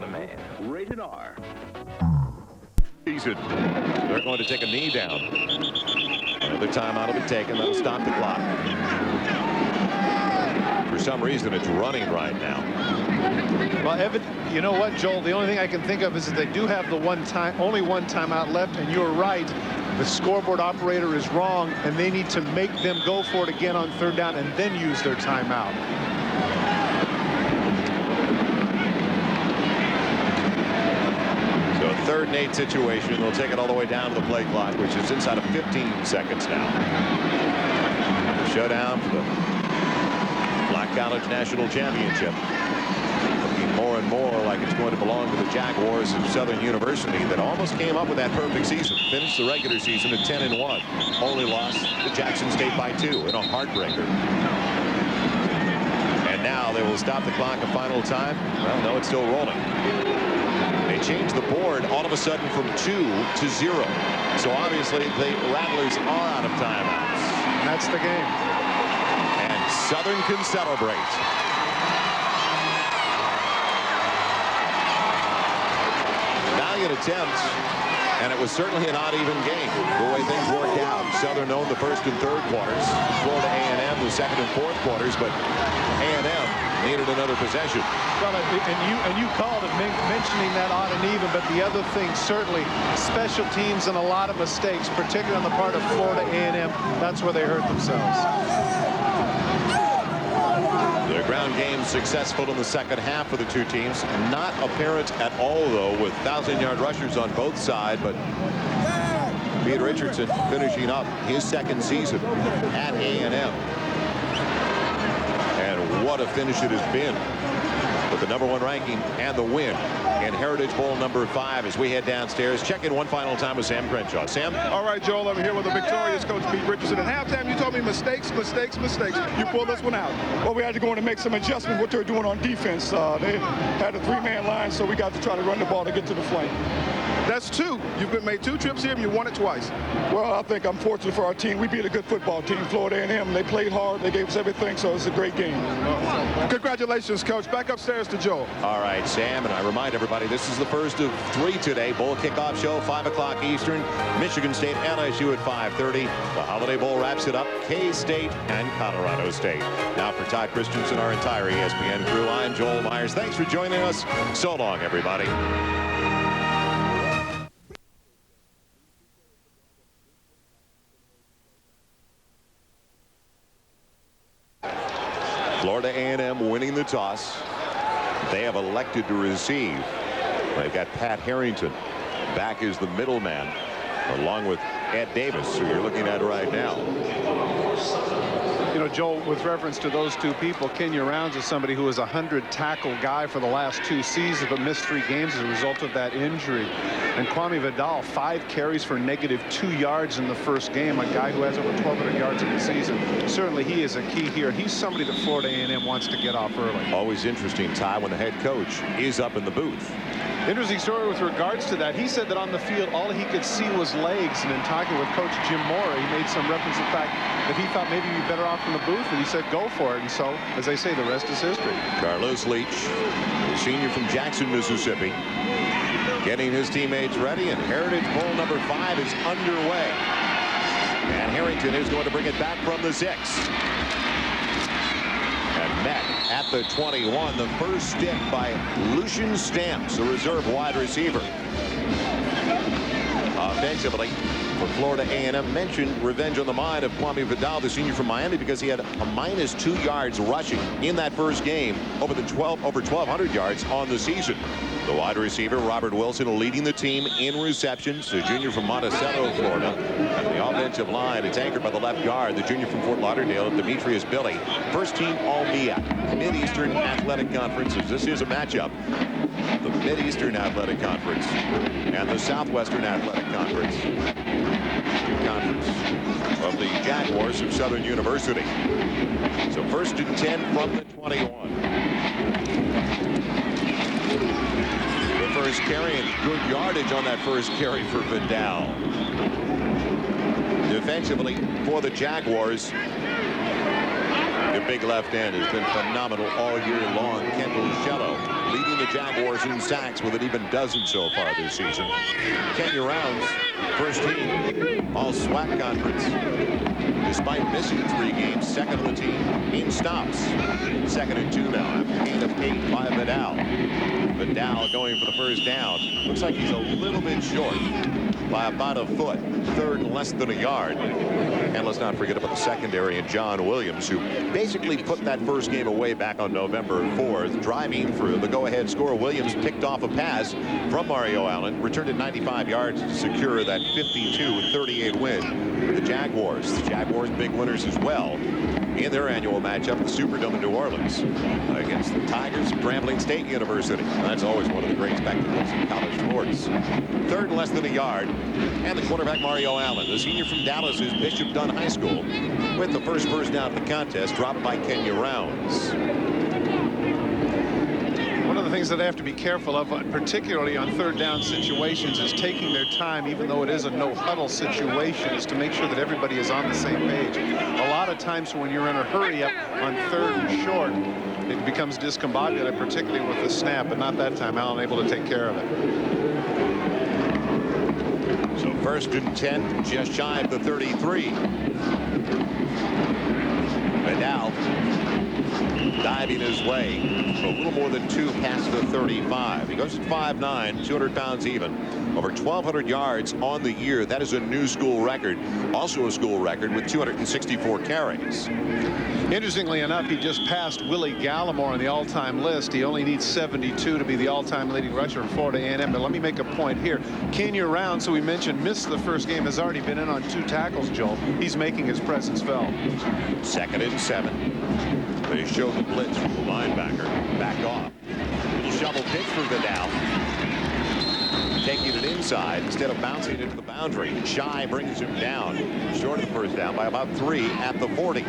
the man. Rated R. Season. They're going to take a knee down. Another timeout will be taken. That'll stop the clock. For some reason, it's running right now. Well, Evan, you know what, Joel? The only thing I can think of is that they do have the only one timeout left, and you're right. The scoreboard operator is wrong, and they need to make them go for it again on third down and then use their timeout. So a 3rd and 8 situation. They'll take it all the way down to the play clock, which is inside of 15 seconds now. The showdown for the Black College National Championship. Looking more and more like it's going to belong to the Jaguars of Southern University that almost came up with that perfect season. Finished the regular season at 10-1. Only lost to Jackson State by 2 in a heartbreaker. And now they will stop the clock a final time. Well, no, it's still rolling. They changed the board all of a sudden from 2 to 0. So obviously the Rattlers are out of timeouts. That's the game. And Southern can celebrate. Valiant attempt, and it was certainly an odd even game the way things worked out. Southern owned the 1st and 3rd quarters. Florida A&M the 2nd and 4th quarters, but A&M needed another possession. Well, and you called it, mentioning that odd and even, but the other thing, certainly special teams and a lot of mistakes, particularly on the part of Florida A&M. That's where they hurt themselves. The ground game successful in the second half for the two teams. Not apparent at all, though, with 1,000-yard rushers on both sides, but Pete Richardson finishing up his 2nd season at A&M. And what a finish it has been with the #1 ranking and the win in Heritage Bowl #5 as we head downstairs. Check in one final time with Sam Crenshaw. Sam? All right, Joel, I'm here with the victorious coach, Pete Richardson. At halftime, you told me mistakes. You pulled this one out. Well, we had to go in and make some adjustments what they're doing on defense. They had a 3-man line, so we got to try to run the ball to get to the flank. That's 2. You've made 2 trips here, and you won it twice. Well, I think I'm fortunate for our team. We beat a good football team, Florida A&M. They played hard. They gave us everything, so it's a great game. Congratulations, Coach. Back upstairs to Joel. All right, Sam, and I remind everybody, this is the first of 3 today. Bowl kickoff show, 5 o'clock Eastern. Michigan State, LSU at 5:30. The Holiday Bowl wraps it up. K-State and Colorado State. Now for Todd Christensen, our entire ESPN crew, I'm Joel Myers. Thanks for joining us. So long, everybody. Florida A&M winning the toss. They have elected to receive. They've got Pat Harrington back as the middleman, along with Ed Davis, who you're looking at right now. You know, Joel, with reference to those 2 people, Kenya Rounds is somebody who is a 100-tackle guy for the last 2 seasons, but missed 3 games as a result of that injury. And Kwame Vidal, 5 carries for -2 yards in the first game, a guy who has over 1,200 yards in the season. Certainly he is a key here. He's somebody that Florida A&M wants to get off early. Always interesting, Ty, when the head coach is up in the booth. Interesting story with regards to that. He said that on the field, all he could see was legs. And in talking with Coach Jim Mora, he made some reference to the fact that he thought maybe he'd be better off in the booth. And he said, go for it. And so, as they say, the rest is history. Carlos Leach, the senior from Jackson, Mississippi, getting his teammates ready. And Heritage Bowl #5 is underway. And Harrington is going to bring it back from the 6. And met at the 21, the first stick by Lucian Stamps, the reserve wide receiver. Offensively, for Florida A&M, mentioned revenge on the mind of Kwame Vidal, the senior from Miami, because he had a -2 yards rushing in that first game over 1,200 yards on the season. The wide receiver, Robert Wilson, leading the team in receptions, the junior from Monticello, Florida. And the offensive line, it's anchored by the left guard, the junior from Fort Lauderdale, Demetrius Billy. First team All-MEAC, Mid-Eastern Athletic Conference, as this is a matchup. The Mid-Eastern Athletic Conference and the Southwestern Athletic Conference. Conference of the Jaguars of Southern University. So 1st and 10 from the 21. The first carry, and good yardage on that first carry for Vidal. Defensively for the Jaguars, the big left end has been phenomenal all year long. Kendall Shello leading the the Jaguars in sacks with an even dozen so far this season. Kenya Rounds, first team all SWAC conference. Despite missing 3 games, second on the team in stops. 2nd and 2 now after a gain of 8 by Vidal. Vidal going for the first down. Looks like he's a little bit short by about a foot. 3rd and less than a yard. And let's not forget about the secondary and John Williams, who basically put that first game away back on November 4th. Driving for the go-ahead score, Williams picked off a pass from Mario Allen, returned it 95 yards to secure that 52-38 win for the Jaguars. The Jaguars big winners as well in their annual matchup at the Superdome in New Orleans against the Tigers of Grambling State University. And that's always one of the great spectacles in college sports. 3rd and less than a yard, and the quarterback Mario Allen, the senior from Dallas's Bishop Dunn High School, with the first down of the contest, dropped by Kenya Rounds. One of the things that they have to be careful of, particularly on 3rd down situations, is taking their time, even though it is a no-huddle situation, is to make sure that everybody is on the same page. A lot of times when you're in a hurry up on 3rd and short, it becomes discombobulated, particularly with the snap, but not that time. Allen able to take care of it. So 1st and 10, just shy of the 33. Vidal diving his way a little more than 2 past the 35. He goes at 5'9", 200 pounds even. Over 1,200 yards on the year. That is a new school record. Also a school record with 264 carries. Interestingly enough, he just passed Willie Gallimore on the all-time list. He only needs 72 to be the all-time leading rusher in Florida A&M. But let me make a point here. Kenya Rounds, who we mentioned missed the first game, has already been in on 2 tackles, Joel. He's making his presence felt. 2nd and 7. They show the blitz from the linebacker. Back off. Little shovel pitch for Vidal. Taking it inside instead of bouncing into the boundary. Shy brings him down. Short of the first down by about 3 at the 40.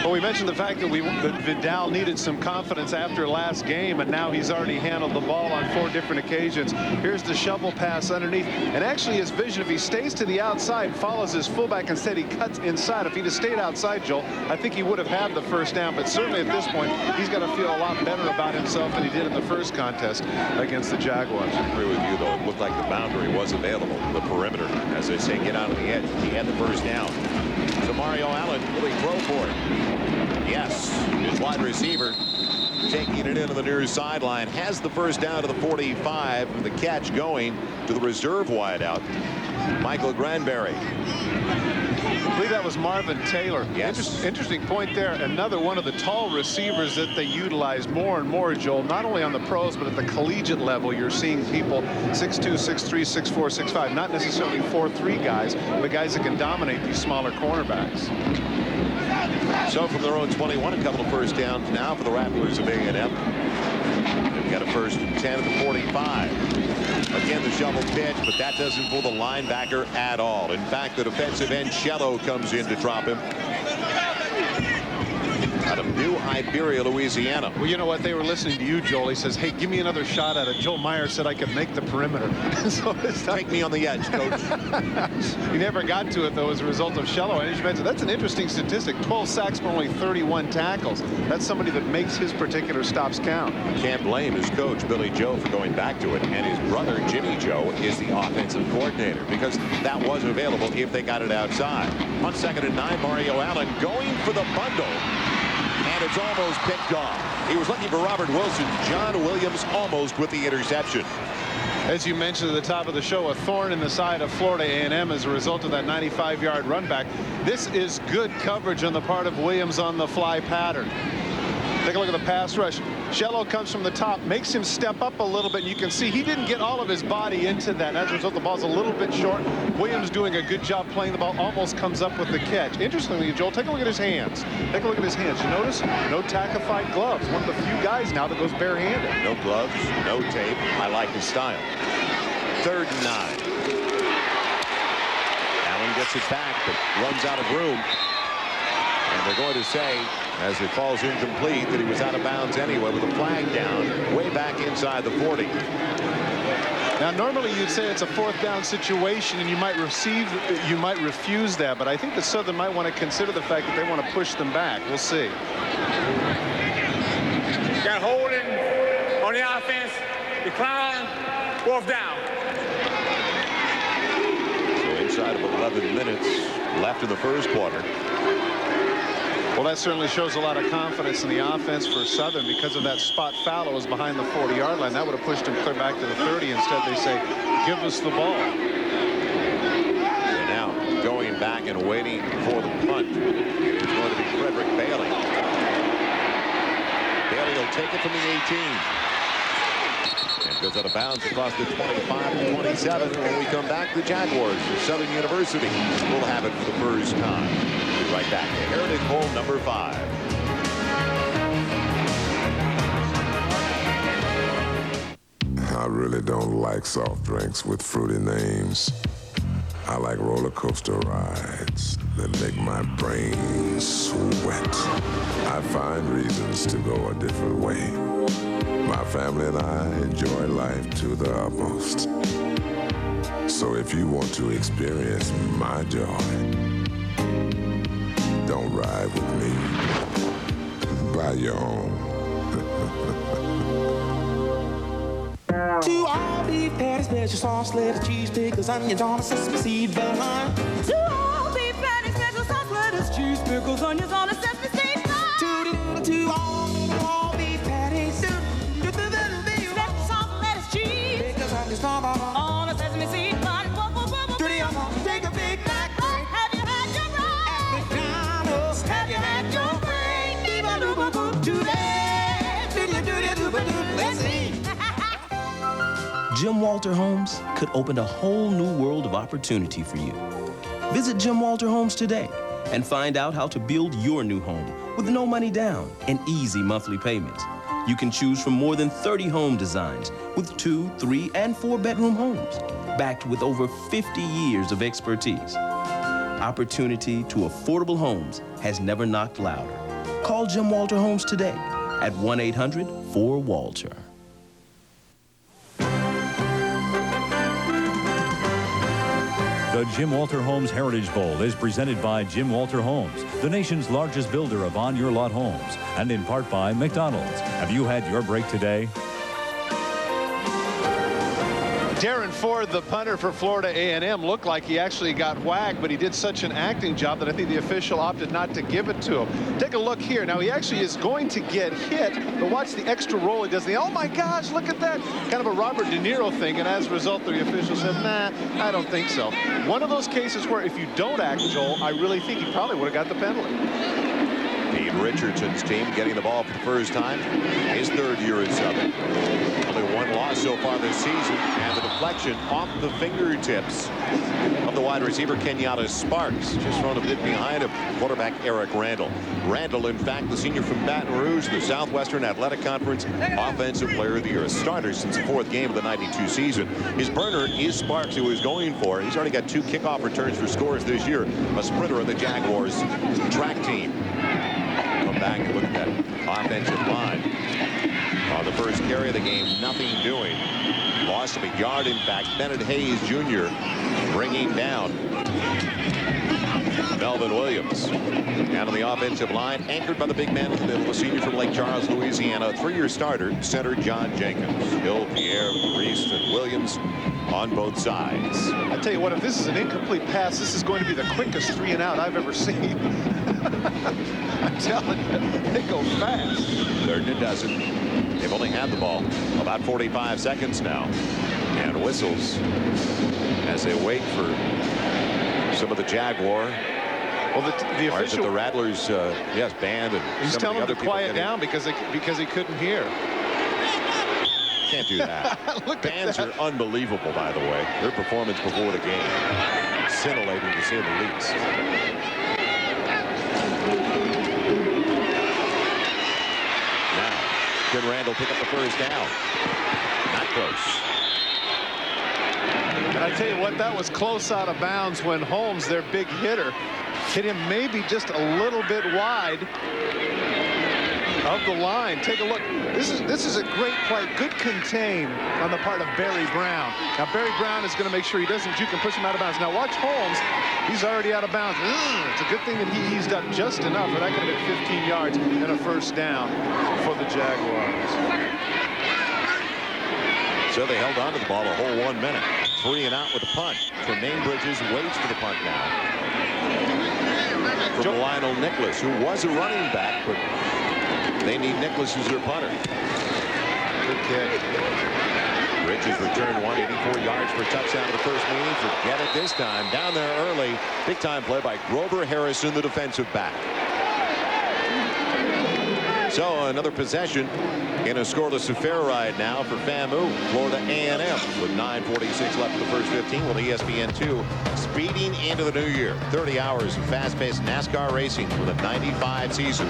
Well, we mentioned the fact that Vidal needed some confidence after last game, and now he's already handled the ball on 4 different occasions. Here's the shovel pass underneath, and actually his vision, if he stays to the outside, follows his fullback, instead he cuts inside. If he'd have stayed outside, Joel, I think he would have had the first down, but certainly at this point, he's got to feel a lot better about himself than he did in the first contest against the Jaguars. I agree with you, though. It looked like the boundary was available, the perimeter. As they say, get out of the edge. He had the first down. So Mario Allen, will he throw for it? Yes, his wide receiver taking it into the near sideline, has the first down to the 45, and the catch going to the reserve wideout, Michael Granberry. I believe that was Marvin Taylor. Yes. Interesting point there. Another one of the tall receivers that they utilize more and more, Joel, not only on the pros, but at the collegiate level. You're seeing people 6'2", 6'3", 6'4", 6'5", not necessarily 4'3" guys, but guys that can dominate these smaller cornerbacks. So from their own 21, a couple of first downs now for the Rattlers of A&M. They've got a 1st and 10 at the 45. Again, the shovel pitch, but that doesn't fool the linebacker at all. In fact, the defensive end, Cello, comes in to drop him. Out of New Iberia, Louisiana. Well, you know what? They were listening to you, Joel. He says, hey, give me another shot at it. Joel Meyer said I could make the perimeter. So take me on the edge, coach. He never got to it, though, as a result of Cello. And as you mentioned, that's an interesting statistic. 12 sacks for only 31 tackles. That's somebody that makes his particular stops count. Can't blame his coach, Billy Joe, for going back to it. And his brother, Jimmy Joe, is the offensive coordinator, because that was available if they got it outside. On 2nd and 9, Mario Allen going for the bundle. And it's almost picked off. He was looking for Robert Wilson. John Williams almost with the interception. As you mentioned at the top of the show, a thorn in the side of Florida A&M as a result of that 95-yard run back. This is good coverage on the part of Williams on the fly pattern. Take a look at the pass rush. Cello comes from the top, makes him step up a little bit. You can see he didn't get all of his body into that. As a result, the ball's a little bit short. Williams doing a good job playing the ball, almost comes up with the catch. Interestingly, Joel, take a look at his hands. Take a look at his hands. You notice? No taquified gloves. One of the few guys now that goes barehanded. No gloves, no tape. I like his style. 3rd and 9. Allen gets it back, but runs out of room. And they're going to say, as it falls incomplete, that he was out of bounds anyway with a flag down way back inside the 40. Now, normally you'd say it's a 4th down situation and you might refuse that, but I think the Southern might want to consider the fact that they want to push them back. We'll see. Got holding On the offense, decline, fourth down. So inside of 11 minutes left in the first quarter. Well, that certainly shows a lot of confidence in the offense for Southern because of that spot foul. It was behind the 40-yard line. That would have pushed him clear back to the 30. Instead, they say, give us the ball. So now going back and waiting for the punt. It's going to be Frederick Bailey. Bailey will take it from the 18. And goes out of bounds across the 25-27. When we come back, the Jaguars of Southern University will have it for the first time. We'll be right back to Heritage Bowl number 5. I really don't like soft drinks with fruity names. I like roller coaster rides that make my brain sweat. I find reasons to go a different way. My family and I enjoy life to the utmost. So if you want to experience my joy, don't ride with me. Buy your own. To all beef patties, special sauce, lettuce, cheese, pickles, onions on a sesame seed bun. To all beef patties, special sauce, lettuce, cheese, pickles, onions on a sesame seed bun. To all beef patties, special sauce, lettuce, cheese, pickles, onions on a sesame seed bun. Take a big black break. Have you had your break? At McDonald's, Have you had your break? Let's eat. Jim Walter Homes could open a whole new world of opportunity for you. Visit Jim Walter Homes today and find out how to build your new home with no money down and easy monthly payments. You can choose from more than 30 home designs with 2, 3, and 4-bedroom homes, backed with over 50 years of expertise. Opportunity to affordable homes has never knocked louder. Call Jim Walter Homes today at 1-800-4WALTER. The Jim Walter Homes Heritage Bowl is presented by Jim Walter Homes, the nation's largest builder of on-your-lot homes, and in part by McDonald's. Have you had your break today? Darren Ford, the punter for Florida A&M, looked like he actually got whacked, but he did such an acting job that I think the official opted not to give it to him. Take a look here. Now, he actually is going to get hit, but watch the extra roll he does. Oh, my gosh, look at that. Kind of a Robert De Niro thing, and as a result, the official said, nah, I don't think so. One of those cases where if you don't act, Joel, I really think he probably would have got the penalty. Pete Richardson's team getting the ball for the first time. His third year at Southern. Only one loss so far this season, and the deflection off the fingertips of the wide receiver Kenyatta Sparks, just thrown a bit behind him. Quarterback Eric Randall. Randall, in fact, the senior from Baton Rouge, the Southwestern Athletic Conference Offensive Player of the Year, a starter since the 4th game of the '92 season. His burner is Sparks, who is going for. He's already got 2 kickoff returns for scores this year. A sprinter of the Jaguars track team. Come back and look at that offensive line. On the first carry of the game, nothing doing. Lost him a yard, in fact. Bennett Hayes Jr. bringing down Melvin Williams. And on the offensive line, anchored by the big man in the middle, a senior from Lake Charles, Louisiana, a 3-year starter, center John Jenkins. Hill, Pierre, Reese, and Williams on both sides. I tell you what, if this is an incomplete pass, this is going to be the quickest 3 and out I've ever seen. I'm telling you, they go fast. Third and a dozen. They've only had the ball about 45 seconds now. And whistles as they wait for some of the Jaguar. Well, the official, the Rattlers, yes, band, and he's telling them to quiet down because he couldn't hear. Can't do that. Bands are unbelievable, by the way. Their performance before the game, scintillating to say the least. Now, can Randall pick up the first down? Not close. And I tell you what, that was close out of bounds when Holmes, their big hitter, hit him maybe just a little bit wide of the line. Take a look. This is a great play. Good contain on the part of Barry Brown. Now, Barry Brown is going to make sure he doesn't juke and push him out of bounds. Now, watch Holmes. He's already out of bounds. It's a good thing that he eased up just enough, or that could have been 15 yards and a first down for the Jaguars. So they held on to the ball a whole 1 minute. 3 and out with the punt. Tremaine Bridges waits for the punt now. From Lionel Nicholas, who was a running back, but they need Nicholas as their punter. Good kick. Bridges returned 184 yards for a touchdown to the first meeting. Forget it this time. Down there early. Big time play by Grover Harrison, the defensive back. So another possession in a scoreless affair right now for FAMU. Florida A&M with 9:46 left in the first 15 with ESPN2 speeding into the new year. 30 hours of fast-paced NASCAR racing with a 95 season.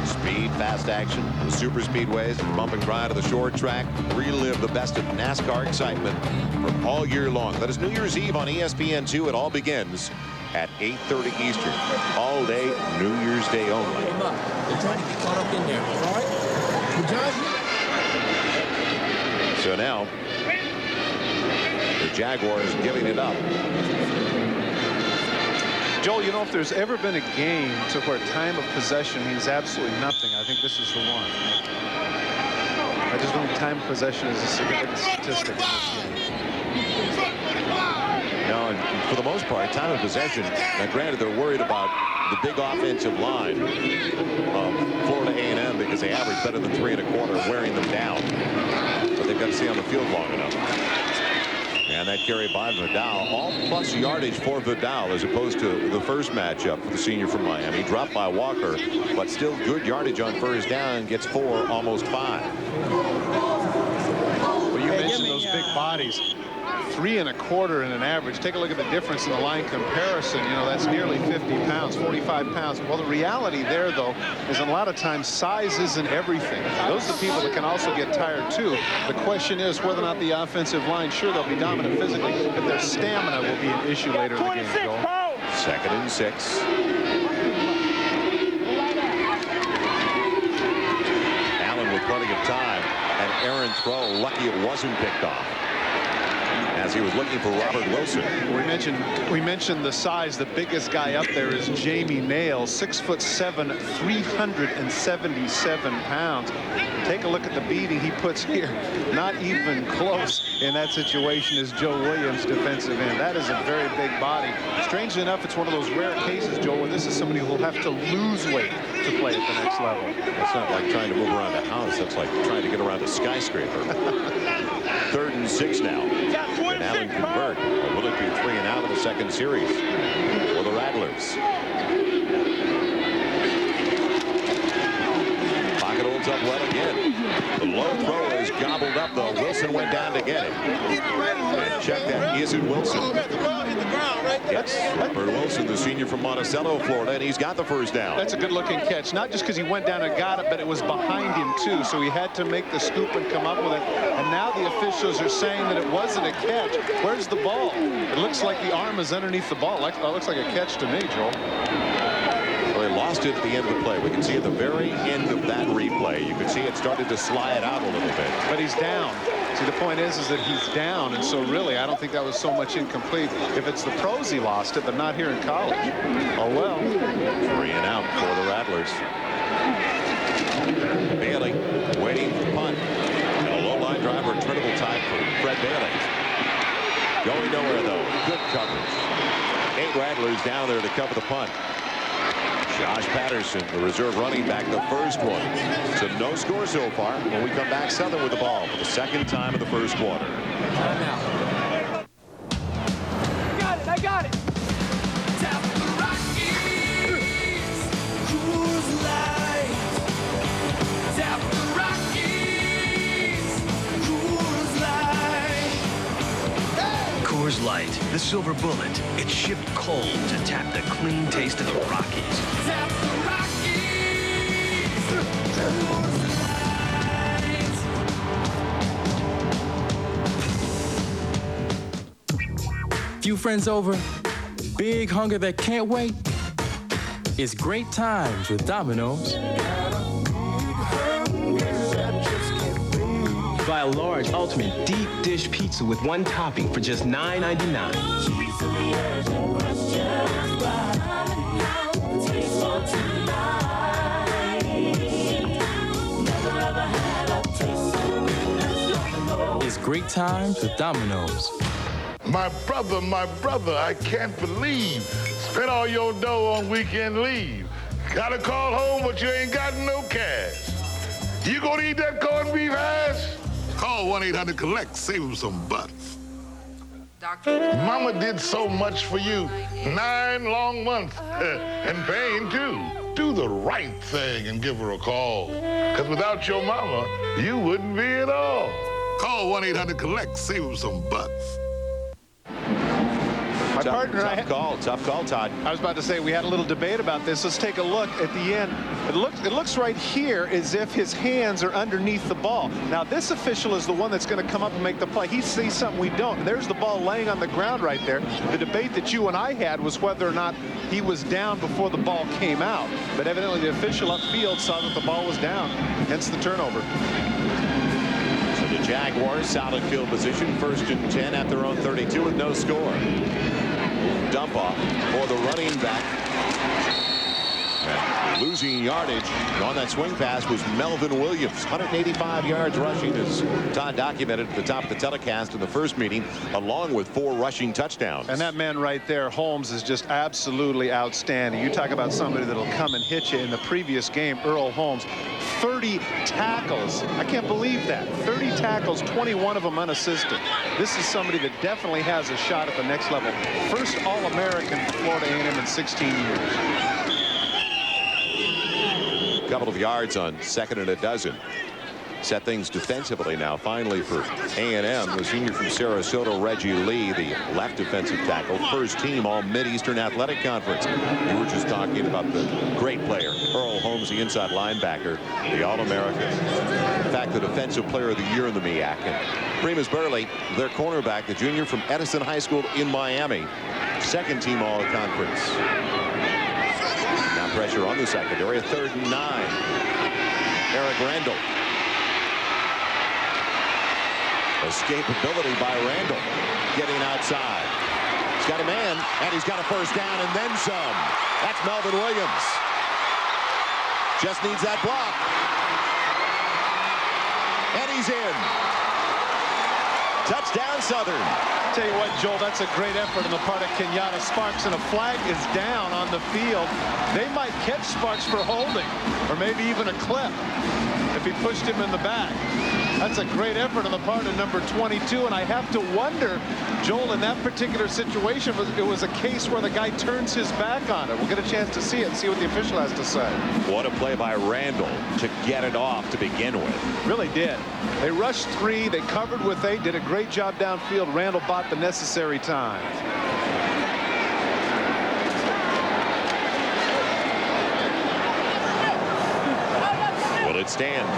Speed, fast action, the super speedways, the bump and grind of the short track. Relive the best of NASCAR excitement for all year long. That is New Year's Eve on ESPN2. It all begins at 8:30 Eastern. All day, New Year's Day only. They're trying to get caught up in there. All right? So now, the Jaguars giving it up. Joel, you know, if there's ever been a game to where time of possession means absolutely nothing, I think this is the one. I just don't think time of possession is a significant statistic in this game. No, and for the most part, time of possession. Now, granted, they're worried about the big offensive line of Florida A&M because they average better than 3 1/4, wearing them down. But they've got to stay on the field long enough. And that carry by Vidal, all plus yardage for Vidal as opposed to the first matchup for the senior from Miami. Dropped by Walker, but still good yardage on first down. Gets 4, almost 5. Well, you mentioned those big bodies. 3 1/4 in an average. Take a look at the difference in the line comparison. You know, that's nearly 50 pounds, 45 pounds. Well, the reality there, though, is a lot of times size isn't everything. Those are the people that can also get tired, too. The question is whether or not the offensive line, sure, they'll be dominant physically, but their stamina will be an issue later in the game, Joel. 2nd and 6. Allen with plenty of time. An errant throw. Lucky it wasn't picked off, as he was looking for Robert Wilson. We mentioned the size. The biggest guy up there is Jamie Nails, 6'7", 377 pounds. Take a look at the beating he puts here. Not even close in that situation is Joe Williams, defensive end. That is a very big body. Strangely enough, it's one of those rare cases, Joe, where this is somebody who will have to lose weight to play at the next level. That's not like trying to move around a house. That's like trying to get around a skyscraper. 3rd and 6 now. And Allen convert. Or will it be 3 and out in the second series for the Rattlers? Pocket holds up well again. The low throw is gobbled up, though. Wilson went down to get it. And check that. Is it Wilson? Yes, Robert Wilson, the senior from Monticello, Florida, and he's got the first down. That's a good-looking catch. Not just because he went down and got it, but it was behind him, too. So he had to make the scoop and come up with it. And now the officials are saying that it wasn't a catch. Where's the ball? It looks like the arm is underneath the ball. It looks like a catch to me, Joel. Well, they lost it at the end of the play. We can see at the very end of that replay, you can see it started to slide out a little bit. But he's down. See, the point is that he's down, and so really, I don't think that was so much incomplete. If it's the pros, he lost it, but not here in college. Oh, well. 3 and out for the Rattlers. Bailey waiting for the punt. And a low-line drive, returnable time for Fred Bailey. Going nowhere, though. Good coverage. 8 Rattlers down there to cover the punt. Josh Patterson, the reserve running back, the first one. So no score so far. When we come back, Southern with the ball for the second time in the first quarter. I got it. Tap the Rockies, cruise light. Tap the Rockies, cruise light. Coors Light, the silver bullet. It's shipped cold to tap the clean taste of the Rockies. Tap the Rockies, cruise light. Few friends over, big hunger that can't wait. It's great times with Domino's. Buy a large, ultimate, deep dish pizza with 1 topping for just $9.99. It's great times with Domino's. My brother, I can't believe. Spent all your dough on weekend leave. Gotta call home, but you ain't got no cash. You gonna eat that corned beef hash? Call 1-800-COLLECT, save them some bucks. Mama did so much for you. 9 long months, and pain too. Do the right thing and give her a call. Because without your mama, you wouldn't be at all. Call 1-800-COLLECT, save them some bucks. My partner, Tough call, Todd. I was about to say we had a little debate about this. Let's take a look at the end. It looks right here as if his hands are underneath the ball. Now this official is the one that's going to come up and make the play. He sees something we don't. And there's the ball laying on the ground right there. The debate that you and I had was whether or not he was down before the ball came out. But evidently the official upfield saw that the ball was down, hence the turnover. So the Jaguars, solid field position, 1st and 10 at their own 32 with no score. Dump off for the running back. And losing yardage on that swing pass was Melvin Williams. 185 yards rushing, as Todd documented at the top of the telecast in the first meeting, along with 4 rushing touchdowns. And that man right there, Holmes, is just absolutely outstanding. You talk about somebody that'll come and hit you. In the previous game, Earl Holmes, 30 tackles. I can't believe that. 30 tackles, 21 of them unassisted. This is somebody that definitely has a shot at the next level. First All-American for Florida A&M in 16 years. Couple of yards on 2nd and a dozen. Set things defensively now finally for A&M. The senior from Sarasota, Reggie Lee, the left defensive tackle, first team all Mid-Eastern Athletic Conference. You were just talking about the great player, Earl Holmes, the inside linebacker, the All-American. In fact, the defensive player of the year in the MEAC. And Primus Burley, their cornerback, the junior from Edison High School in Miami, 2nd team All-Conference. Now pressure on the secondary, 3rd and 9. Eric Randall. Escapability by Randall, getting outside. He's got a man, and he's got a first down, and then some. That's Melvin Williams. Just needs that block. And he's in. Touchdown, Southern. Tell you what, Joel, that's a great effort on the part of Kenyatta Sparks, and a flag is down on the field. They might catch Sparks for holding, or maybe even a clip if he pushed him in the back. That's a great effort on the part of number 22, and I have to wonder, Joel, in that particular situation, it was a case where the guy turns his back on it. We'll get a chance to see it and see what the official has to say. What a play by Randall to get it off to begin with. Really did. They rushed 3, they covered with 8, did a great job downfield. Randall bought the necessary time. Will it stand?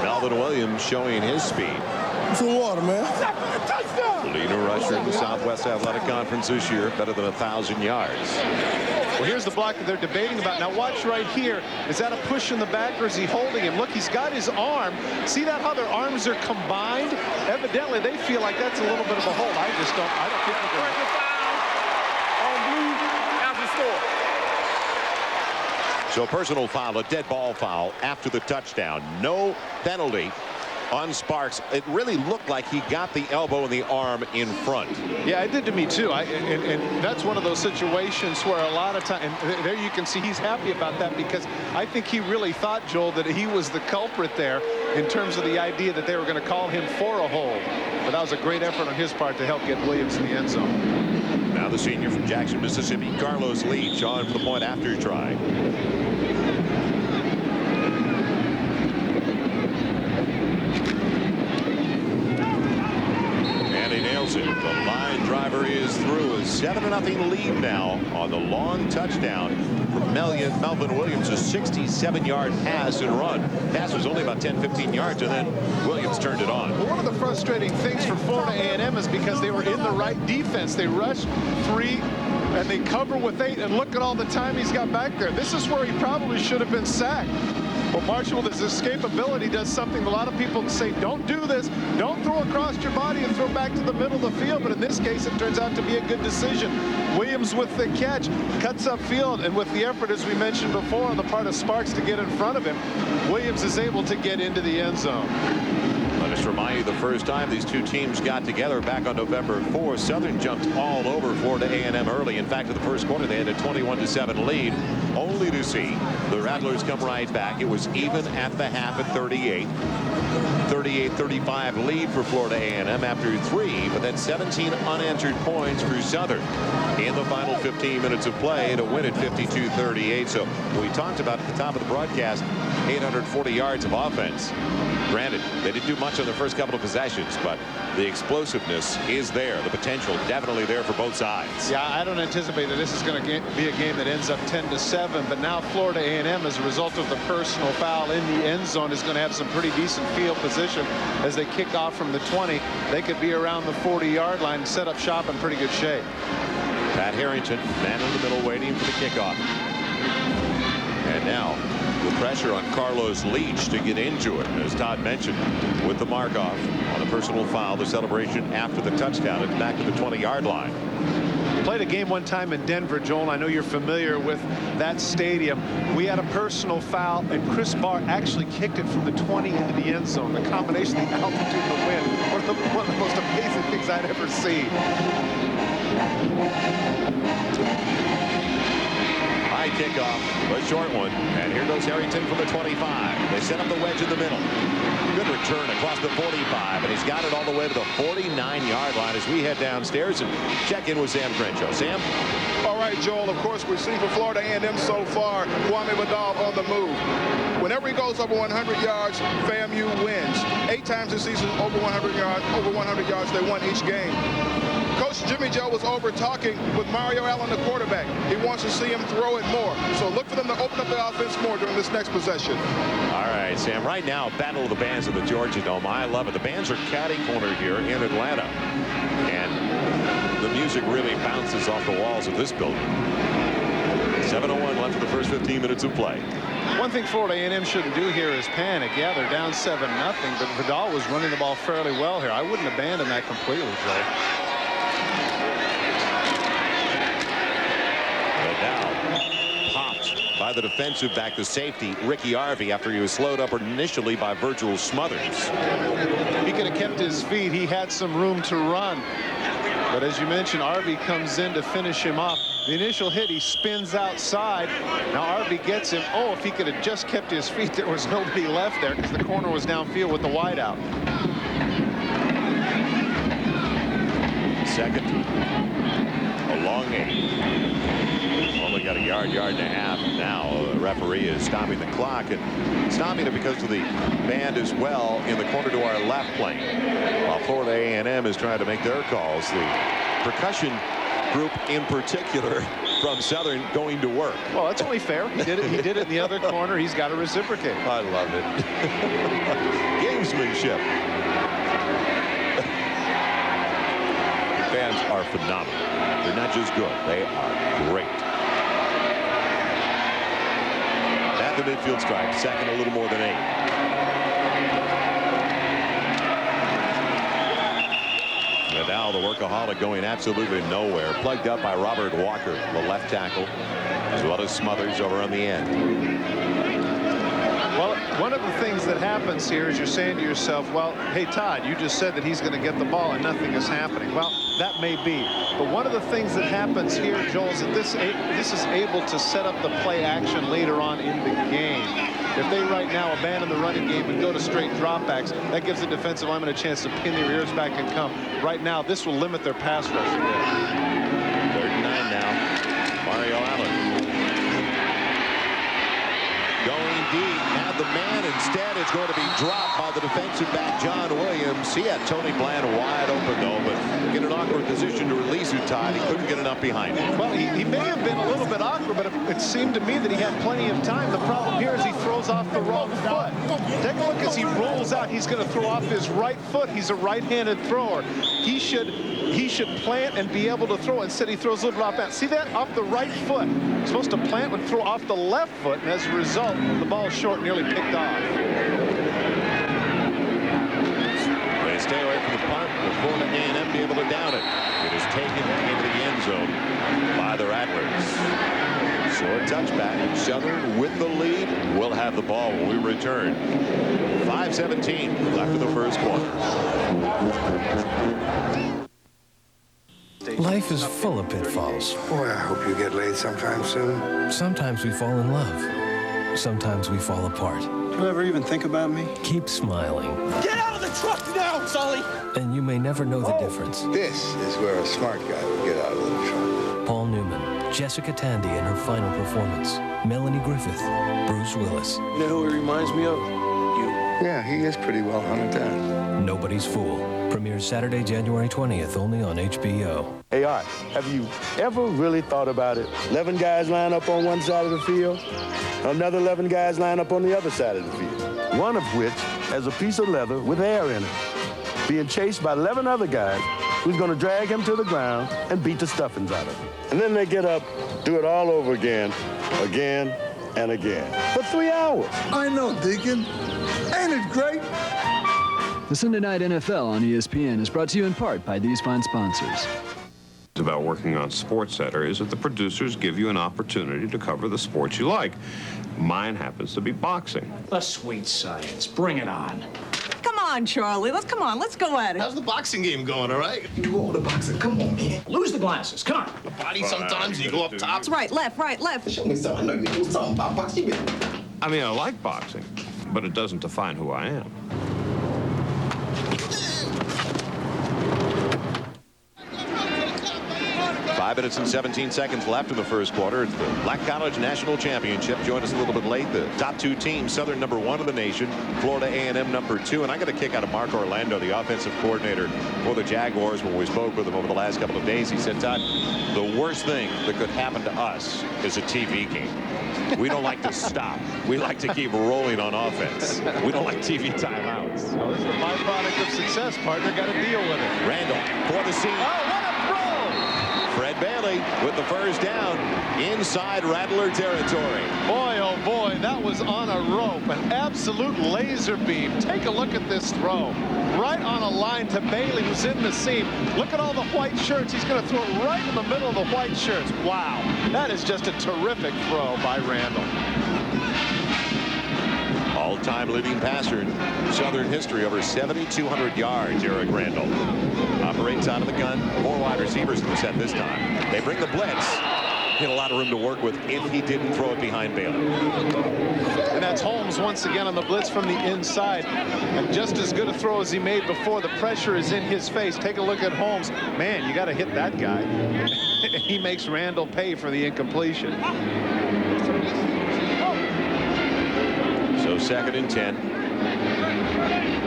Melvin Williams showing his speed. Some water, man. Leader rusher in the Southwest Athletic Conference this year, better than 1,000 yards. Well, here's the block that they're debating about. Now watch right here. Is that a push in the back, or is he holding him? Look, he's got his arm. See that how their arms are combined? Evidently, they feel like that's a little bit of a hold. I don't think we're going to. On blue, after score. So a personal foul, a dead ball foul after the touchdown. No penalty on Sparks. It really looked like he got the elbow and the arm in front. Yeah, it did to me too. And that's one of those situations where a lot of time, and there you can see he's happy about that, because I think he really thought, Joel, that he was the culprit there in terms of the idea that they were going to call him for a hold. But that was a great effort on his part to help get Williams in the end zone. Now the senior from Jackson, Mississippi, Carlos Leach, on for the point after try. It. The line driver is through. A 7-0 lead now on the long touchdown from Melvin Williams. A 67-yard pass and run. Pass was only about 10-15 yards, and then Williams turned it on. Well, one of the frustrating things for Florida A&M is because they were in the right defense. They rushed 3 and they cover with 8, and look at all the time he's got back there. This is where he probably should have been sacked. Well, Marshall, with his escapability, does something a lot of people say, don't do this. Don't throw across your body and throw back to the middle of the field. But in this case, it turns out to be a good decision. Williams with the catch, cuts upfield, and with the effort, as we mentioned before, on the part of Sparks to get in front of him, Williams is able to get into the end zone. Let us Just remind you, the first time these two teams got together back on November 4th, Southern jumped all over Florida A&M early. In fact, in the first quarter, they had a 21-7 lead, only to see the Rattlers come right back. It was even at the half at 38. 38-35 lead for Florida A&M after 3, but then 17 unanswered points for Southern in the final 15 minutes of play to win it 52-38. So we talked about at the top of the broadcast, 840 yards of offense. Granted, they didn't do much on their first couple of possessions, but the explosiveness is there. The potential definitely there for both sides. Yeah, I don't anticipate that this is going to be a game that ends up 10-7, but now Florida A&M, as a result of the personal foul in the end zone, is going to have some pretty decent field position as they kick off from the 20. They could be around the 40-yard line and set up shop in pretty good shape. Pat Harrington, man in the middle, waiting for the kickoff. And now the pressure on Carlos Leach to get into it, as Todd mentioned, with the mark-off on a personal foul. The celebration after the touchdown. It's back to the 20-yard line. Played a game one time in Denver, Joel. I know you're familiar with that stadium. We had a personal foul, and Chris Barr actually kicked it from the 20 into the end zone. The combination of the altitude and the wind, one of the most amazing things I'd ever seen. High kickoff, a short one, and here goes Harrington from the 25. They set up the wedge in the middle. Good return across the 45, and he's got it all the way to the 49-yard line as we head downstairs and check in with Sam Crenshaw. Sam? All right, Joel, of course, we've seen for Florida A&M so far, Kwame Vidal on the move. Whenever he goes over 100 yards, FAMU wins. 8 times this season, over 100 yards, they won each game. Coach Jimmy Joe was over talking with Mario Allen, the quarterback. He wants to see him throw it more. So look for them to open up the offense more during this next possession. All right, Sam, right now, Battle of the Bands of the Georgia Dome. I love it. The bands are catty-cornered here in Atlanta. And the music really bounces off the walls of this building. 7:01 left in the first 15 minutes of play. One thing Florida A&M shouldn't do here is panic. Yeah, they're down 7-0, but Vidal was running the ball fairly well here. I wouldn't abandon that completely, Joe. By the defensive back, the safety, Ricky Arvey, after he was slowed up initially by Virgil Smothers. He could have kept his feet. He had some room to run. But as you mentioned, Arvey comes in to finish him off. The initial hit, he spins outside. Now Arvey gets him. Oh, if he could have just kept his feet, there was nobody left there because the corner was downfield with the wideout. Second, a long 8. Only got a yard and a half. Now the referee is stopping the clock and stopping it because of the band as well in the corner to our left lane. While Florida A&M is trying to make their calls, the percussion group in particular from Southern going to work. Well, that's only fair. He did it in the other corner. He's got to reciprocate. I love it. Gamesmanship. Fans are phenomenal. They're not just good, they are great. At the midfield stripe, second, a little more than 8. Vidal, the workaholic, going absolutely nowhere. Plugged up by Robert Walker, the left tackle, as well as Smothers over on the end. Well, one of the things that happens here is you're saying to yourself, well, hey, Todd, you just said that he's going to get the ball and nothing is happening. Well, that may be. But one of the things that happens here, Joel, is that this is able to set up the play action later on in the game. If they right now abandon the running game and go to straight dropbacks, that gives the defensive lineman a chance to pin their ears back and come. Right now, this will limit their pass rush a bit. 3rd and 9 now. Mario Allen. Going deep, had the man. Instead, it's going to be dropped by the defensive back, John Williams. He had Tony Bland wide open, though, but in an awkward position to release Todd. He couldn't get enough behind him. Well, he may have been a little bit awkward, but it seemed to me that he had plenty of time. The problem here is he throws off the wrong foot. Take a look as he rolls out. He's going to throw off his right foot. He's a right-handed thrower. He should plant and be able to throw. Instead, he throws a little bit off that. See that? Off the right foot. He's supposed to plant and throw off the left foot, and as a result, the ball is short, nearly picked off. They stay away from the punt. Will Florida A&M be able to down it? It is taken into the end zone by the Rattlers. So a touchdown. touchback. Southern with the lead will have the ball when we return. 5:17 left in the first quarter. Life is full of pitfalls. Boy, I hope you get laid sometime soon. Sometimes we fall in love. Sometimes we fall apart. Do you ever even think about me? Keep smiling. Get out of the truck now, Sully! And you may never know the difference. This is where a smart guy would get out of the truck. Paul Newman, Jessica Tandy in her final performance, Melanie Griffith, Bruce Willis. You know who he reminds me of? You. Yeah, he is pretty well hunted down. Nobody's Fool. Premieres Saturday, January 20th, only on HBO. Hey, Art, have you ever really thought about it? 11 guys line up on one side of the field, another 11 guys line up on the other side of the field, one of which has a piece of leather with air in it, being chased by 11 other guys who's going to drag him to the ground and beat the stuffings out of him. And then they get up, do it all over again, and again, for 3 hours. I know, Deacon. Ain't it great? The Sunday Night NFL on ESPN is brought to you in part by these fine sponsors. About working on SportsCenter is that the producers give you an opportunity to cover the sports you like. Mine happens to be boxing. The sweet science. Bring it on. Come on, Charlie. Let's go at it. How's the boxing game going, all right? You go over the boxing. Come on, man. Lose the glasses. Come on. The body sometimes, you go up top. That's right. Left, right, left. Show me something. I know you know something about boxing. I mean, I like boxing, but it doesn't define who I am. Five minutes and 17 seconds left in the first quarter. It's the Black College National Championship. Joined us a little bit late. The top two teams, Southern #1 in the nation, Florida A&M #2. And I got a kick out of Mark Orlando, the offensive coordinator for the Jaguars. When we spoke with him over the last couple of days, he said, Todd, the worst thing that could happen to us is a TV game. We don't like to stop. We like to keep rolling on offense. We don't like TV timeouts. Well, this is the byproduct of success, partner. Got to deal with it. Randall for the seam. Oh, what a throw! Fred Bailey with the first down inside Rattler territory. Boy, oh boy, that was on a rope, an absolute laser beam. Take a look at this throw. Right on a line to Bailey, who's in the seam. Look at all the white shirts. He's going to throw it right in the middle of the white shirts. Wow, that is just a terrific throw by Randall. All-time leading passer in Southern history, over 7,200 yards, Eric Randall. Operates out of the gun. 4 wide receivers in the set this time. They bring the blitz. He had a lot of room to work with if he didn't throw it behind Bailey. And that's Holmes once again on the blitz from the inside. And just as good a throw as he made before. The pressure is in his face. Take a look at Holmes. Man, you got to hit that guy. He makes Randall pay for the incompletion. So 2nd and 10.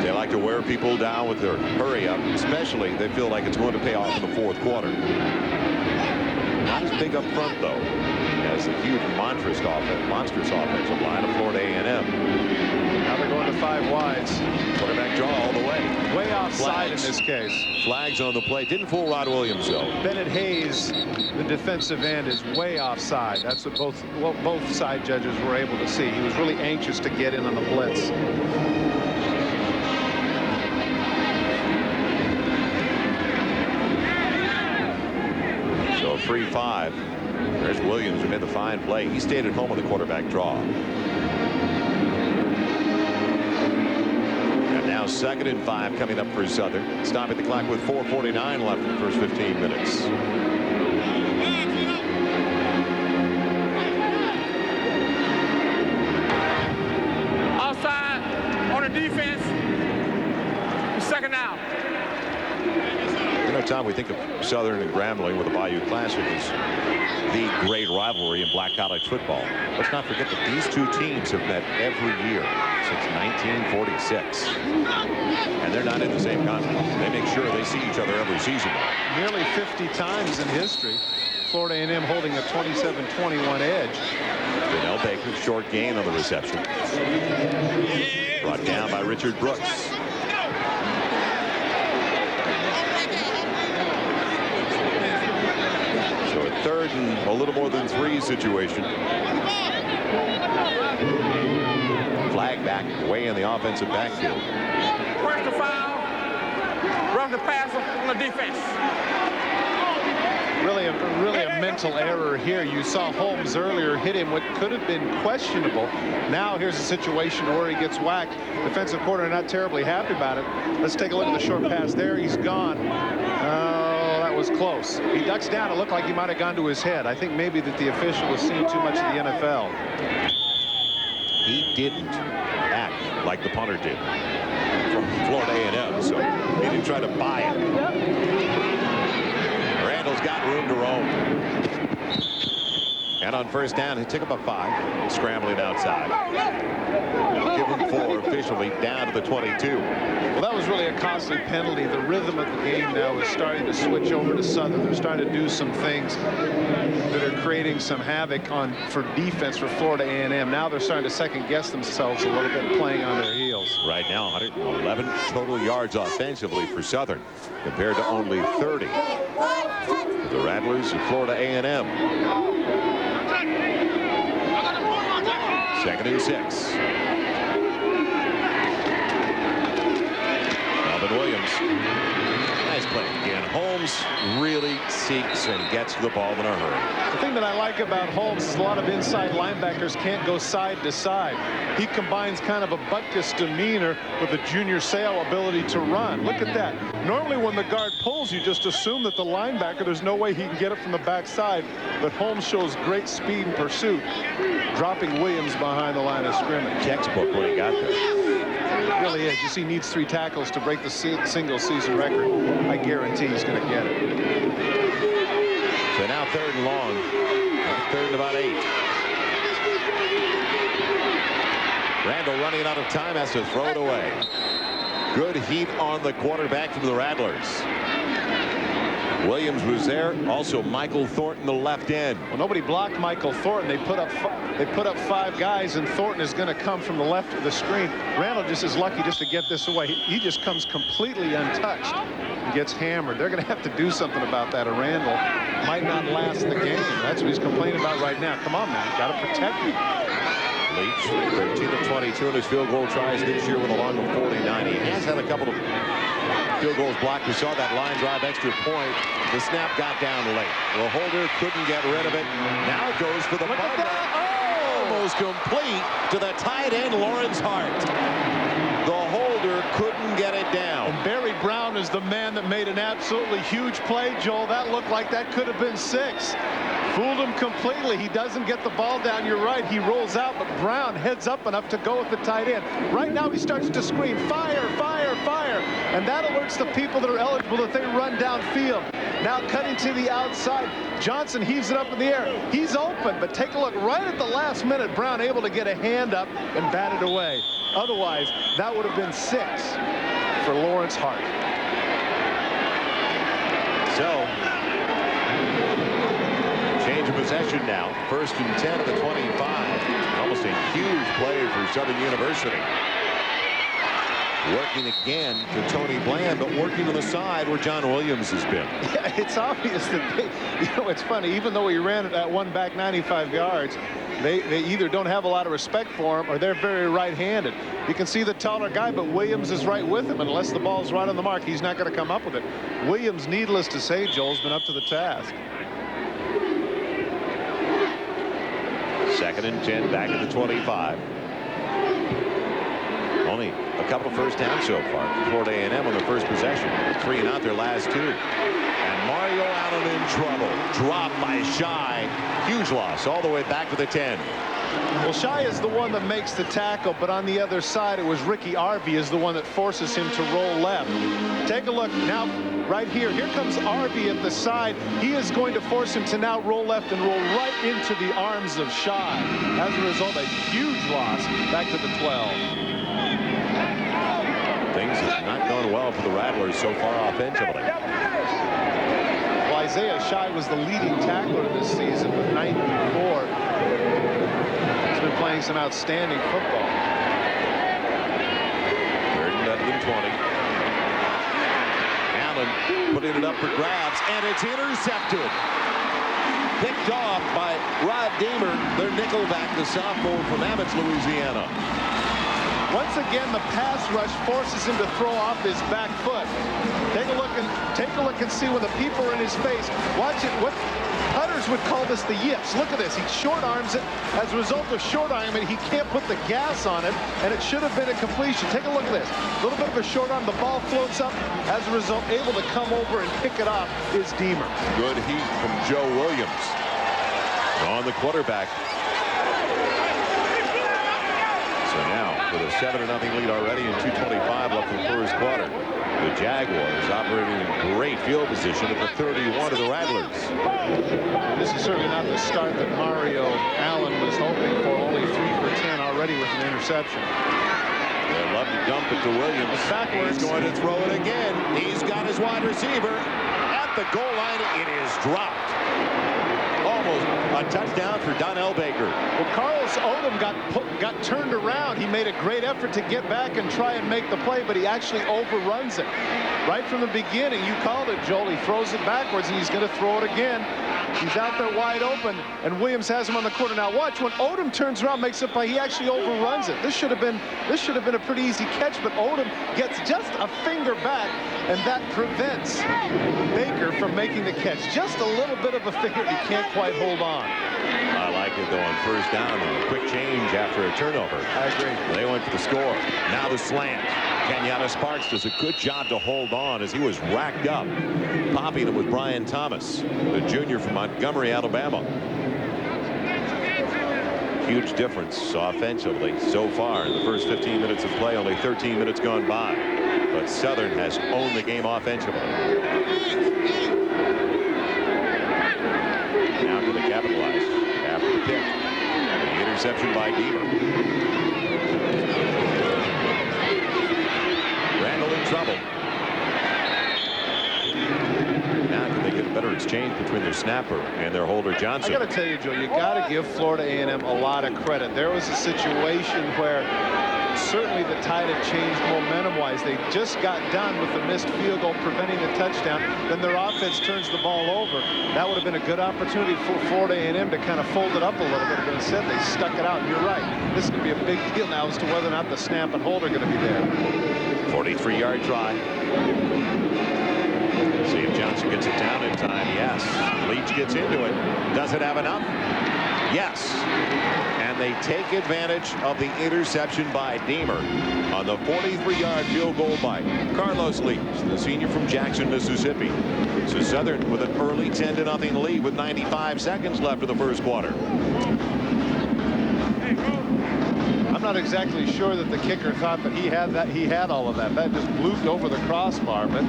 They like to wear people down with their hurry up, especially they feel like it's going to pay off in the fourth quarter. Not as big up front, though, as a huge monstrous offensive line of Florida A&M. Now they're going to 5 wides. Quarterback draw all the way. Way offside in this case. Flags on the play. Didn't fool Rod Williams, though. Bennett Hayes, the defensive end, is way offside. That's what both side judges were able to see. He was really anxious to get in on the blitz. So a free 5. There's Williams who made the fine play. He stayed at home on the quarterback draw. And now 2nd and 5 coming up for Southern. Stopping the clock with 4:49 left in the first 15 minutes. Outside on the defense. 2nd down. You know, Tom, we think of Southern and Grambling with the Bayou Classic as the great rivalry in black college football. Let's not forget that these two teams have met every year since 1946. And they're not in the same conference. They make sure they see each other every season. Nearly 50 times in history. Florida A&M holding a 27-21 edge. Donnell Baker, short gain on the reception. Brought down by Richard Brooks. So a 3rd and a little more than 3 situation. Flag back way in the offensive backfield. Where's the foul? Run the passer on the defense. Really a mental error here. You saw Holmes earlier hit him what could have been questionable. Now here's a situation where he gets whacked. Defensive coordinator not terribly happy about it. Let's take a look at the short pass there. He's gone. Oh, that was close. He ducks down. It looked like he might have gone to his head. I think maybe that the official was seeing too much of the NFL. He didn't act like the punter did from Florida A&M, so he didn't try to buy it. Randall's got room to roam. And on first down, he took up a 5, scrambling outside. Give him 4 officially down to the 22. Well, that was really a costly penalty. The rhythm of the game now is starting to switch over to Southern. They're starting to do some things that are creating some havoc for defense for Florida A&M. Now they're starting to second guess themselves a little bit, playing on their heels. Right now, 111 total yards offensively for Southern, compared to only 30 for the Rattlers of Florida A&M. 2nd and 6. Williams. Nice play again. Holmes really seeks and gets to the ball in a hurry. The thing that I like about Holmes is a lot of inside linebackers can't go side to side. He combines kind of a Butkus demeanor with a Junior Seau ability to run. Look at that. Normally when the guard pulls, you just assume that the linebacker, there's no way he can get it from the backside. But Holmes shows great speed and pursuit, dropping Williams behind the line of scrimmage. Textbook when he got there. It really is. You see, he needs 3 tackles to break the single season record. I guarantee he's going to get it. So now 3rd and long. 3rd and about 8. Randall running out of time, has to throw it away. Good heat on the quarterback from the Rattlers. Williams was there. Also Michael Thornton, the left end. Well, nobody blocked Michael Thornton. They put up 5 guys, and Thornton is going to come from the left of the screen. Randall just is lucky just to get this away. He just comes completely untouched and gets hammered. They're going to have to do something about that, or Randall might not last the game. That's what he's complaining about right now. Come on, man. Got to protect him. Leach, 13 of 22 in his field goal tries this year with a long of 49. He has had a couple of field goals blocked. We saw that line drive extra point. The snap got down late. The holder couldn't get rid of it. Now it goes for the ball. Almost complete to the tight end, Lawrence Hart. The holder couldn't get it down. And Barry Brown is the man that made an absolutely huge play, Joel. That looked like that could have been 6. Fooled him completely. He doesn't get the ball down. You're right. He rolls out, but Brown heads up enough to go with the tight end. Right now he starts to scream, fire, fire, fire. And that alerts the people that are eligible that they run downfield. Now cutting to the outside. Johnson heaves it up in the air. He's open, but take a look. Right at the last minute, Brown able to get a hand up and bat it away. Otherwise, that would have been 6 for Lawrence Hart. So, change of possession now. 1st and 10 at the 25. Almost a huge play for Southern University. Working again to Tony Bland, but working on the side where John Williams has been. Yeah, it's obvious that it's funny. Even though he ran that one back 95 yards, they either don't have a lot of respect for him or they're very right-handed. You can see the taller guy, but Williams is right with him. Unless the ball's right on the mark, he's not going to come up with it. Williams, needless to say, Joel's been up to the task. 2nd and 10 back at the 25. Only a couple of first downs so far for Florida A&M on their first possession. 3 and out their last 2. And Mario Allen in trouble. Dropped by Shy. Huge loss all the way back to the 10. Well, Shy is the one that makes the tackle, but on the other side, it was Ricky Arby is the one that forces him to roll left. Take a look now. Right here. Here comes Arby at the side. He is going to force him to now roll left and roll right into the arms of Shy. As a result, a huge loss back to the 12. Things have not gone well for the Rattlers so far offensively. Well, Isaiah Shy was the leading tackler this season with 94. He's been playing some outstanding football. 3rd and 20. Allen putting it up for grabs, and it's intercepted. Picked off by Rod Deemer, their nickelback, the sophomore from Abbott, Louisiana. Once again, the pass rush forces him to throw off his back foot. Take a look and see when the people are in his face. Watch it. What putters would call this the yips. Look at this. He short arms it. As a result of short arming it, he can't put the gas on it, and it should have been a completion. Take a look at this. A little bit of a short arm. The ball floats up. As a result, able to come over and pick it off is Deemer. Good heat from Joe Williams on the quarterback. So now with a 7-0 lead already and 2:25 left in the first quarter. The Jaguars operating in great field position at the 31 of the Rattlers. This is certainly not the start that Mario Allen was hoping for. Only 3 for 10 already with an interception. They love to dump it to Williams. Backwards. He's going to throw it again. He's got his wide receiver at the goal line. It is dropped. Almost a touchdown for Donnell Baker. Well, Carlos Odom got turned around. He made a great effort to get back and try and make the play, but he actually overruns it. Right from the beginning, you called it, Joel. He throws it backwards, and he's going to throw it again. He's out there wide open, and Williams has him on the corner. Now watch, when Odom turns around, makes a play, he actually overruns it. This should have been a pretty easy catch, but Odom gets just a finger back, and that prevents Baker from making the catch. Just a little bit of a finger. He can't quite hold on. I like it though on first down and a quick change after a turnover. I agree. They went for the score. Now the slant. Kenyatta Sparks does a good job to hold on as he was racked up. Popping it with Brian Thomas, the junior from Montgomery, Alabama. Huge difference offensively so far in the first 15 minutes of play. Only 13 minutes gone by. But Southern has owned the game offensively. Now can they capitalize after the pick. The interception by Deemer. Randall in trouble. Now can they get a better exchange between their snapper and their holder Johnson? I got to tell you, Joe, you got to give Florida A&M a lot of credit. There was a situation where certainly the tide had changed momentum-wise. They just got done with the missed field goal preventing the touchdown. Then their offense turns the ball over. That would have been a good opportunity for Florida A&M to kind of fold it up a little bit, but instead they stuck it out. And you're right. This is going to be a big deal now as to whether or not the snap and hold are going to be there. 43-yard try. See if Johnson gets it down in time. Yes. Leach gets into it. Does it have enough? Yes. And they take advantage of the interception by Deemer on the 43-yard field goal by Carlos Leach, the senior from Jackson, Mississippi. So Southern with an early 10-0 lead with 95 seconds left in the first quarter. I'm not exactly sure that the kicker thought that he had all of that. That just blooped over the crossbar, but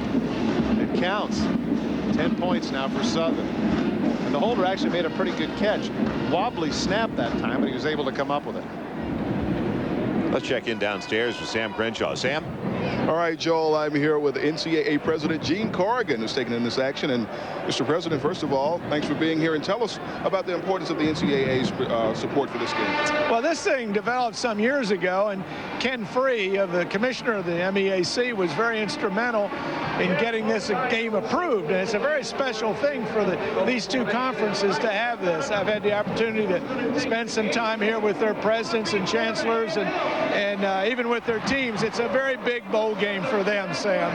it counts. 10 points now for Southern. And the holder actually made a pretty good catch. Wobbly snap that time, but he was able to come up with it. Let's check in downstairs with Sam Crenshaw. Sam? All right, Joel, I'm here with NCAA President Gene Corrigan, who's taking in this action. And Mr. President, first of all, thanks for being here, and tell us about the importance of the NCAA's support for this game. Well, this thing developed some years ago, and Ken Free, the commissioner of the MEAC, was very instrumental in getting this game approved. And it's a very special thing for these two conferences to have this. I've had the opportunity to spend some time here with their presidents and chancellors and even with their teams. It's a very big bowl game for them, Sam.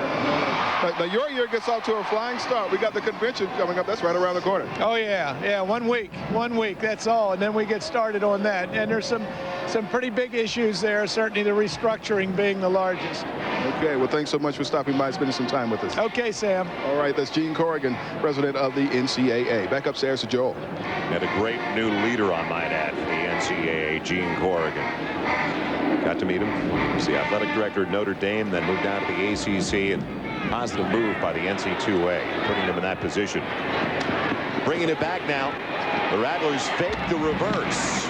Now, your year gets off to a flying start. We got the convention coming up. That's right around the corner. Oh, yeah. 1 week. That's all. And then we get started on that. And there's some pretty big issues there, certainly the restructuring being the largest. Okay, well, thanks so much for stopping by and spending some time with us. Okay, Sam. All right, that's Gene Corrigan, president of the NCAA. Back upstairs to Joel. And a great new leader, I might add, for the NCAA, Gene Corrigan. Got to meet him. He was the athletic director at Notre Dame, then moved down to the ACC, and positive move by the NC2A, putting him in that position. Bringing it back now. The Rattlers fake the reverse.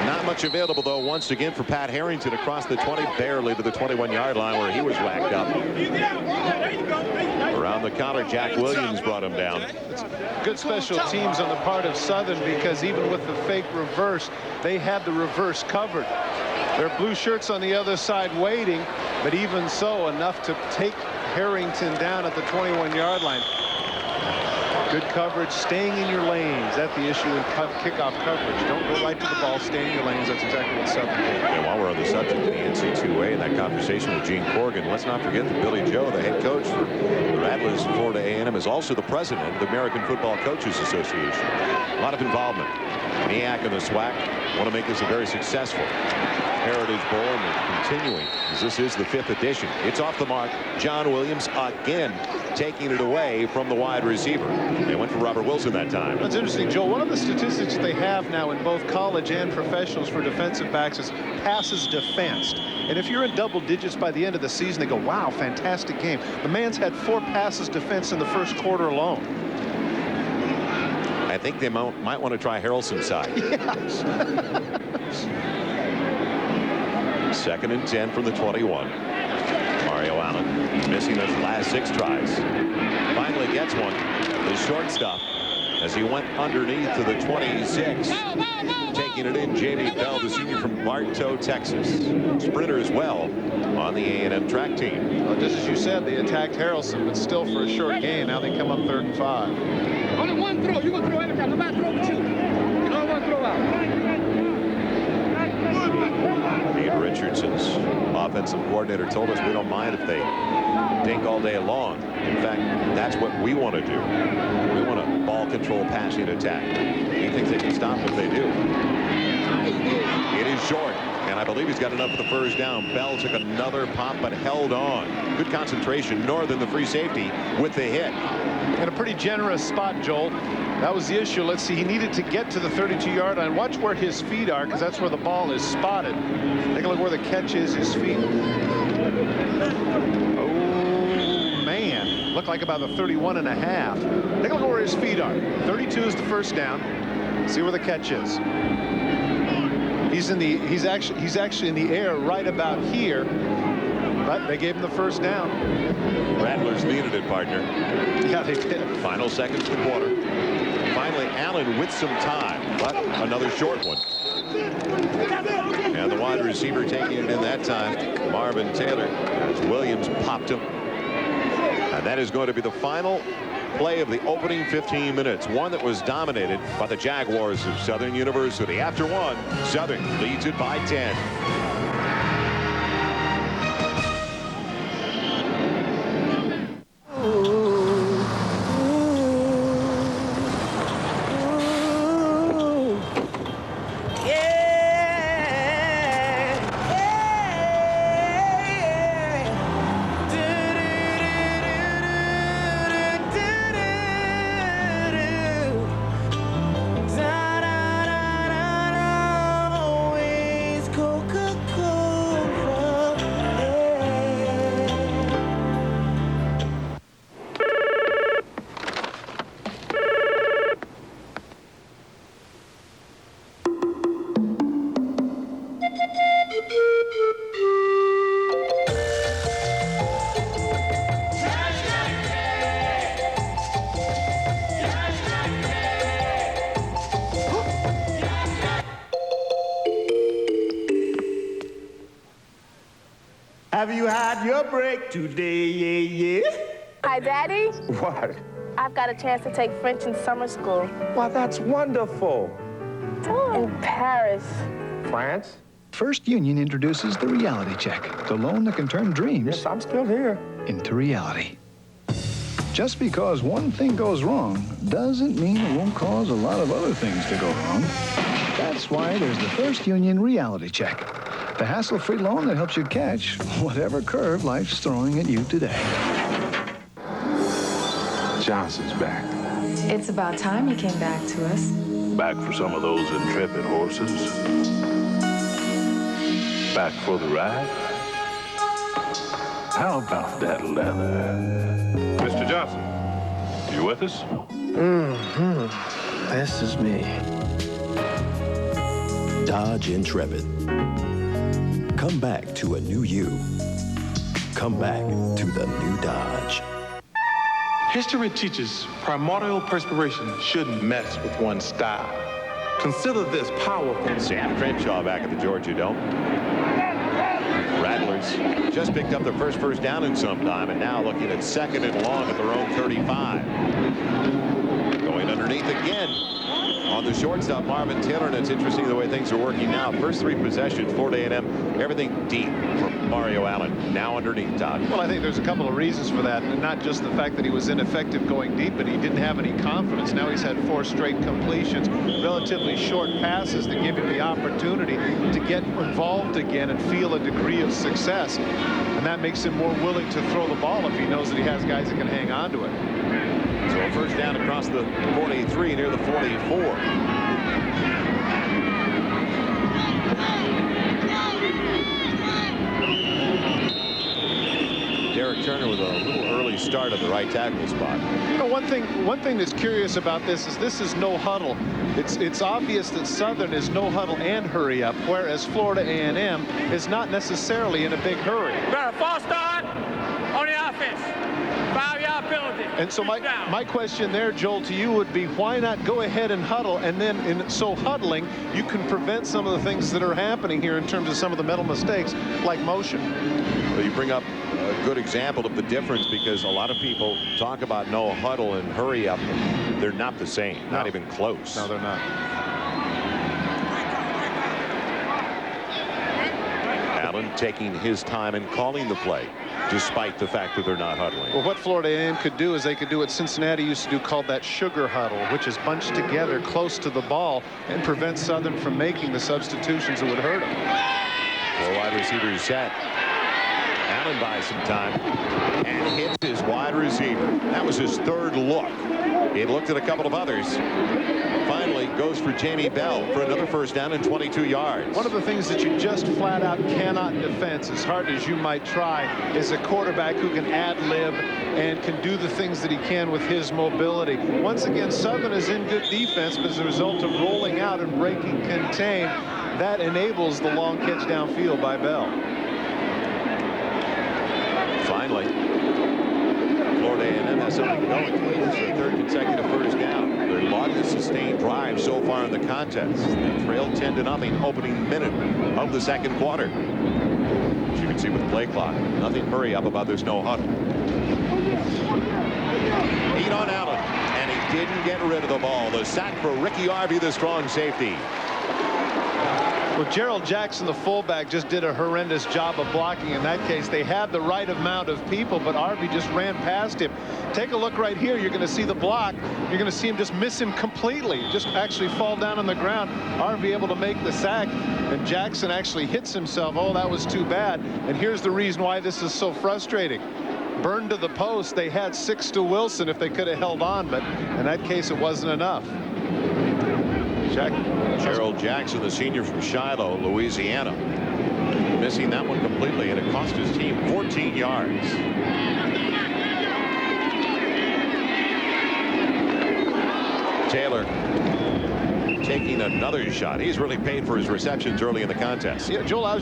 Not much available, though, once again for Pat Harrington across the 20, barely to the 21-yard line where he was racked up. Around the counter, Jack Williams brought him down. Good special teams on the part of Southern, because even with the fake reverse, they had the reverse covered. Their blue shirts on the other side waiting, but even so, enough to take Harrington down at the 21-yard line. Good coverage, staying in your lanes. That's the issue in kickoff coverage. Don't go right to the ball, stay in your lanes. That's exactly what Southern did. And while we're on the subject of the NC2A and that conversation with Gene Corrigan, let's not forget that Billy Joe, the head coach for the Rattlers of Florida A&M, is also the president of the American Football Coaches Association. A lot of involvement. MEAC and the SWAC want to make this a very successful Heritage Bowl, and they're continuing as this is the 5th edition. It's off the mark. John Williams again taking it away from the wide receiver. They went for Robert Wilson that time. That's interesting, Joel. One of the statistics they have now in both college and professionals for defensive backs is passes defensed. And if you're in double digits by the end of the season, they go, wow, fantastic game. The man's had 4 passes defense in the first quarter alone. I think they might want to try Harrelson's side. Yes. 2nd and 10 from the 21. Mario Allen missing his last 6 tries. Finally gets one. The shortstop as he went underneath to the 26. Taking it in, Jamie Bell, the senior from Bartow, Texas. Sprinter as well on the A&M track team. Well, just as you said, they attacked Harrelson, but still for a short gain. Now they come up 3rd and 5. Only one throw. You're going to throw every time. Nobody throw but you. You only one throw out. Dean Richardson's offensive coordinator told us we don't mind if they dink all day long. In fact, that's what we want to do. We want a ball control passing attack. He thinks they can stop if they do. It is short, and I believe he's got enough for the first down. Bell took another pop but held on. Good concentration. Northern, the free safety, with the hit. And a pretty generous spot, Joel. That was the issue. Let's see, he needed to get to the 32-yard line. Watch where his feet are, because that's where the ball is spotted. Take a look where the catch is, his feet. Oh, man. Looked like about the 31 and a half. Take a look where his feet are. 32 is the first down. See where the catch is. He's actually in the air right about here. But they gave him the first down. Rattlers needed it, partner. Yeah, they did. Final seconds of the quarter. Finally, Allen with some time, but another short one. And the wide receiver taking it in that time, Marvin Taylor, as Williams popped him. And that is going to be the final play of the opening 15 minutes, one that was dominated by the Jaguars of Southern University. After one, Southern leads it by 10. Have you had your break today? Yeah, yeah. Hi, Daddy. What? I've got a chance to take French in summer school. Well, that's wonderful. In Paris. France? First Union introduces the reality check, the loan that can turn dreams. Yes, I'm still here. Into reality. Just because one thing goes wrong doesn't mean it won't cause a lot of other things to go wrong. That's why there's the First Union reality check, the hassle-free loan that helps you catch whatever curve life's throwing at you today. Johnson's back. It's about time he came back to us. Back for some of those intrepid horses. Back for the ride. How about that leather? Mr. Johnson, you with us? Mm-hmm. This is me. Dodge Intrepid. Come back to a new you. Come back to the new Dodge. History teaches primordial perspiration shouldn't mess with one's style. Consider this powerful. Sam Crenshaw back at the Georgia Dome. Rattlers just picked up their first down in some time, and now looking at second and long at their own 35. Going underneath again on the shortstop, Marvin Taylor, and it's interesting the way things are working now. First 3 possessions, Florida A&M, everything deep from Mario Allen. Now underneath, Todd. Well, I think there's a couple of reasons for that, and not just the fact that he was ineffective going deep, but he didn't have any confidence. Now he's had 4 straight completions, relatively short passes that give him the opportunity to get involved again and feel a degree of success. And that makes him more willing to throw the ball if he knows that he has guys that can hang on to it. So a first down across the 43 near the 44. Derek Turner with a little early start at the right tackle spot. You know, one thing that's curious about this is no huddle. It's obvious that Southern is no huddle and hurry up, whereas Florida A&M is not necessarily in a big hurry. Got a false start on the offense. 5-yard penalty. And so my question there, Joel, to you would be, why not go ahead and huddle, and then in so huddling you can prevent some of the things that are happening here in terms of some of the mental mistakes like motion. Well, you bring up a good example of the difference, because a lot of people talk about no huddle and hurry up. They're not the same. Not even close. No, they're not. Allen taking his time and calling the play, despite the fact that they're not huddling. Well, what Florida A&M could do is they could do what Cincinnati used to do, called that sugar huddle, which is bunched together close to the ball and prevent Southern from making the substitutions that would hurt them. 4 wide receivers set. Allen buys some time and hits his wide receiver. That was his 3rd look. He looked at a couple of others. Finally goes for Jamie Bell for another first down and 22 yards. One of the things that you just flat out cannot defense, as hard as you might try, is a quarterback who can ad-lib and can do the things that he can with his mobility. Once again, Southern is in good defense, but as a result of rolling out and breaking contain, that enables the long catch downfield by Bell. Finally, Florida A&M has something going. It's their 3rd consecutive first down. Their longest sustained drive so far in the contest. They trailed 10-0 opening minute of the 2nd quarter. As you can see with the play clock, nothing hurry up about this no huddle. 8 on Allen, and he didn't get rid of the ball. The sack for Ricky Arvey, the strong safety. Well, Gerald Jackson, the fullback, just did a horrendous job of blocking. In that case, they had the right amount of people, but Arvey just ran past him. Take a look right here. You're going to see the block. You're going to see him just miss him completely, just actually fall down on the ground. Arvey able to make the sack, and Jackson actually hits himself. Oh, that was too bad. And here's the reason why this is so frustrating. Burned to the post. They had 6 to Wilson if they could have held on, but in that case, it wasn't enough. Gerald Jackson, the senior from Shiloh, Louisiana, missing that one completely, and it cost his team 14 yards. Taylor taking another shot. He's really paid for his receptions early in the contest. Yeah, Joel, I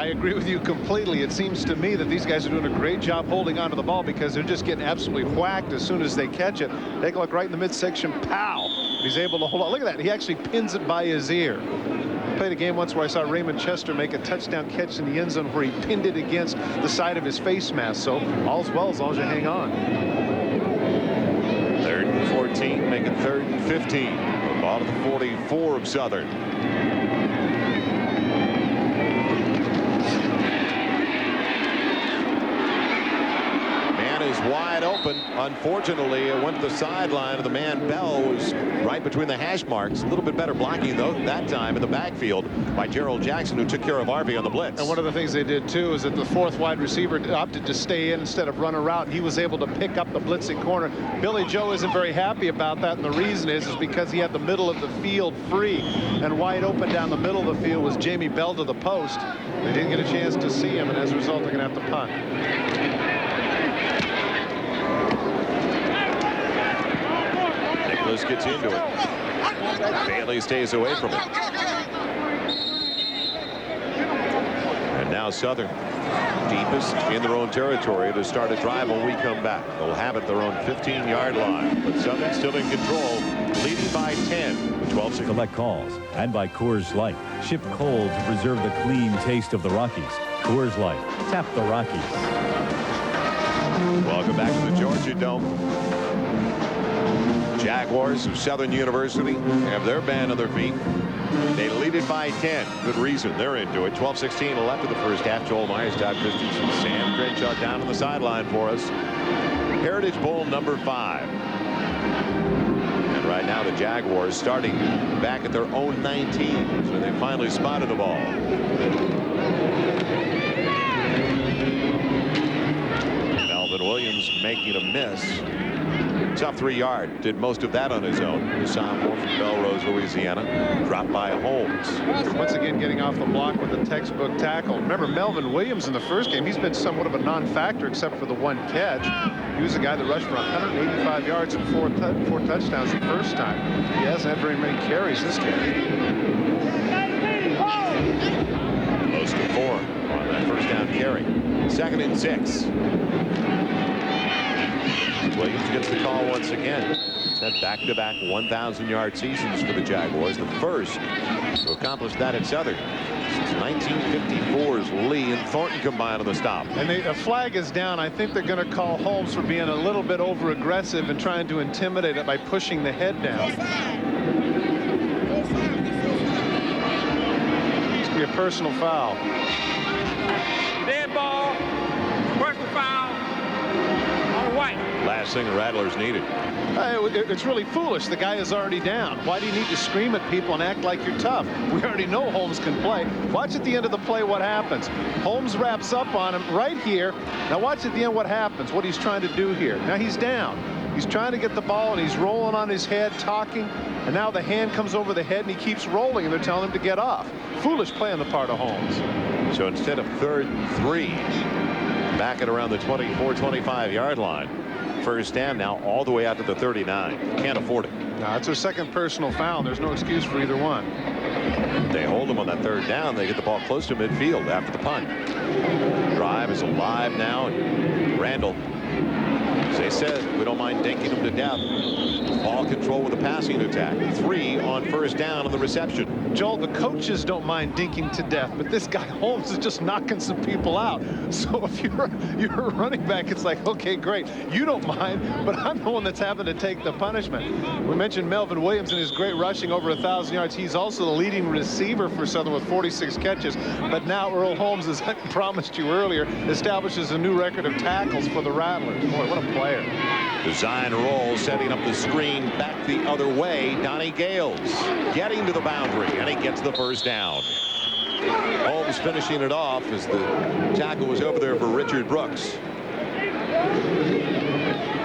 agree with you completely. It seems to me that these guys are doing a great job holding onto the ball, because they're just getting absolutely whacked as soon as they catch it. Take a look right in the midsection. Pow! He's able to hold on. Look at that. He actually pins it by his ear. I played a game once where I saw Raymond Chester make a touchdown catch in the end zone where he pinned it against the side of his face mask. So all's well as long as you hang on. 3rd and 14, make it 3rd and 15. Ball to the 44 of Southern. Man is wide open. Unfortunately, it went to the sideline, and the man Bell was right between the hash marks. A little bit better blocking, though, that time in the backfield by Gerald Jackson, who took care of Arvey on the blitz. And one of the things they did, too, is that the 4th wide receiver opted to stay in instead of run a route. He was able to pick up the blitzing corner. Billy Joe isn't very happy about that, and the reason is because he had the middle of the field free, and wide open down the middle of the field was Jamie Bell to the post. They didn't get a chance to see him, and as a result, they're going to have to punt. Nicholas gets into it. Bailey stays away from it. And now Southern, deepest in their own territory, to start a drive when we come back. They'll have it their own 15-yard line, but Southern still in control, leading by 10. 12-6. Collect calls, and by Coors Light. Ship cold to preserve the clean taste of the Rockies. Coors Light. Tap the Rockies. Welcome back to the Georgia Dome. Jaguars of Southern University have their band on their feet. They lead it by 10. Good reason they're into it. 12:16 left of the first half. Joel Myers, Todd Christensen, Sam Crenshaw down on the sideline for us. Heritage Bowl number 5. And right now the Jaguars starting back at their own 19. So they finally spotted the ball. Melvin Williams making a miss. Top 3-yard, did most of that on his own. The sophomore from Belrose, Louisiana, dropped by Holmes. Once again getting off the block with a textbook tackle. Remember Melvin Williams in the first game, he's been somewhat of a non-factor except for the one catch. He was the guy that rushed for 185 yards and four touchdowns the first time. He hasn't had very many carries this game. Close to 4 on that first down carry. 2nd and 6. Williams gets the call once again. He's had back-to-back 1,000-yard seasons for the Jaguars, the first to accomplish that at Southern since 1954's Lee and Thornton combined on the stop. And a flag is down. I think they're going to call Holmes for being a little bit over-aggressive and trying to intimidate it by pushing the head down. It's going to be a personal foul. Dead ball. Personal foul. On White. Last thing the Rattlers needed. It's really foolish. The guy is already down. Why do you need to scream at people and act like you're tough? We already know Holmes can play. Watch at the end of the play what happens. Holmes wraps up on him right here. Now watch at the end what happens, what he's trying to do here. Now he's down. He's trying to get the ball, and he's rolling on his head, talking. And now the hand comes over the head, and he keeps rolling, and they're telling him to get off. Foolish play on the part of Holmes. So instead of 3rd and 3, back at around the 24-25-yard line. First down now all the way out to the 39. Can't afford it. No, it's their second personal foul. There's no excuse for either one. They hold them on that 3rd down. They get the ball close to midfield after the punt. Drive is alive now. And Randall, as they said, we don't mind dinking them to death. Ball control with a passing attack. 3 on first down on the reception. Joel, the coaches don't mind dinking to death, but this guy Holmes is just knocking some people out. So if you're a running back, it's like, okay, great. You don't mind, but I'm the one that's having to take the punishment. We mentioned Melvin Williams and his great rushing over 1,000 yards. He's also the leading receiver for Southern with 46 catches. But now Earl Holmes, as I promised you earlier, establishes a new record of tackles for the Rattlers. Boy, what a player. Design roll, setting up the screen back the other way. Donnie Gales getting to the boundary, and he gets the first down. Holmes finishing it off as the tackle was over there for Richard Brooks.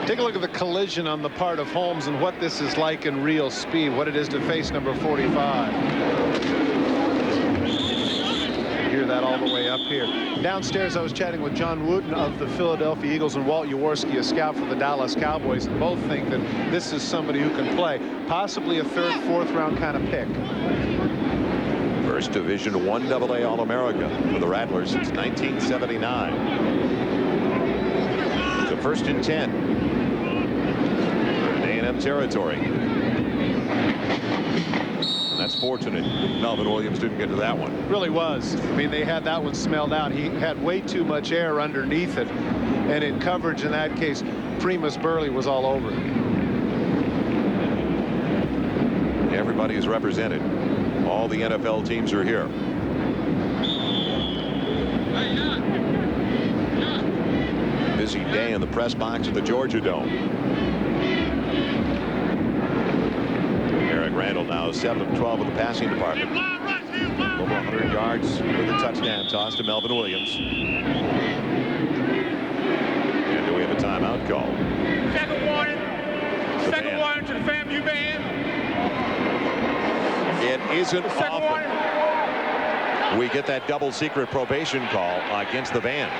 Take a look at the collision on the part of Holmes and what this is like in real speed, what it is to face number 45. Hear that all the way up here. Downstairs, I was chatting with John Wooten of the Philadelphia Eagles and Walt Jaworski, a scout for the Dallas Cowboys, and both think that this is somebody who can play, possibly a 3rd, 4th round kind of pick. First Division I AA All-America for the Rattlers since 1979. The 1st and 10. A&M territory. That's fortunate. Melvin Williams didn't get to that one. Really was. I mean, they had that one smelled out. He had way too much air underneath it. And in coverage in that case, Primus Burley was all over it. Everybody is represented. All the NFL teams are here. Busy day in the press box at the Georgia Dome. Randall now 7 of 12 with the passing department. Over 100 yards with a touchdown toss to Melvin Williams. And do we have a timeout call? Second warning. Second warning to the FAMU band. It isn't often we get that double secret probation call against the band.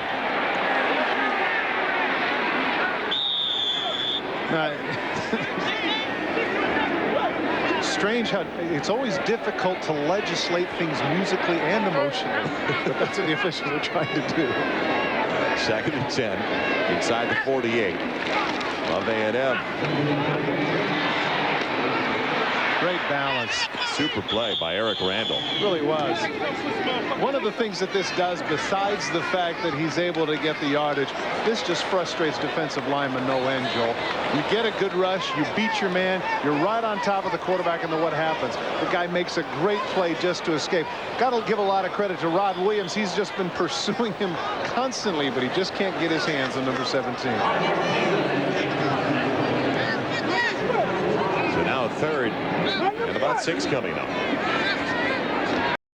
Strange how it's always difficult to legislate things musically and emotionally, but that's what the officials are trying to do. 2nd and 10 inside the 48 of A&M. Great balance. Super play by Eric Randall. Really was. One of the things that this does, besides the fact that he's able to get the yardage, this just frustrates defensive linemen no end, Joel. You get a good rush, you beat your man, you're right on top of the quarterback, and then what happens? The guy makes a great play just to escape. Got to give a lot of credit to Rod Williams. He's just been pursuing him constantly, but he just can't get his hands on number 17. So now 3rd and about 6 coming up.